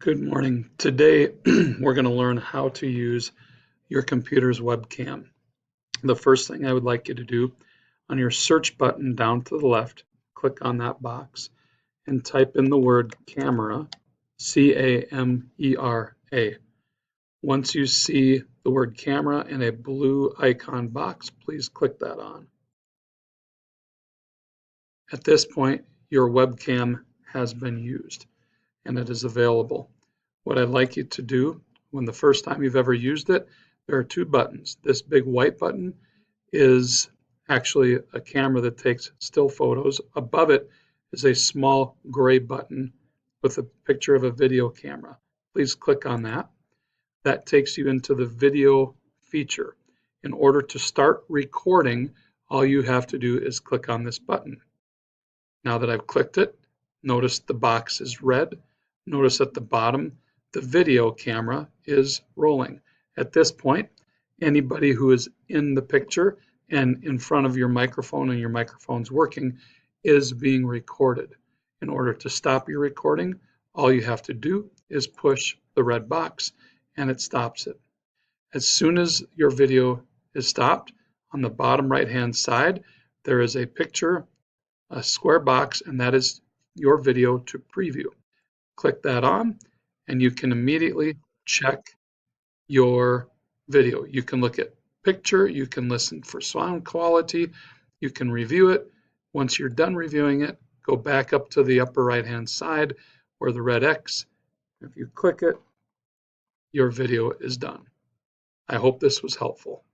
Good morning. Today we're going to learn how to use your computer's webcam. The first thing I would like you to do, on your search button down to the left, click on that box and type in the word camera, C-A-M-E-R-A. Once you see the word camera in a blue icon box, please click that on. At this point, your webcam has been used and it is available. What I'd like you to do, when the first time you've ever used it, there are two buttons. This big white button is actually a camera that takes still photos. Above it is a small gray button with a picture of a video camera. Please click on that. That takes you into the video feature. In order to start recording, all you have to do is click on this button. Now that I've clicked it, notice the box is red. Notice at the bottom, the video camera is rolling. At this point, anybody who is in the picture and in front of your microphone and your microphone's working is being recorded. In order to stop your recording, all you have to do is push the red box and it stops it. As soon as your video is stopped, on the bottom right-hand side, there is a picture, a square box, and that is your video to preview. Click that on and you can immediately check your video. You can look at picture, you can listen for sound quality, you can review it. Once you're done reviewing it, go back up to the upper right hand side where the red X. If you click it, your video is done. I hope this was helpful.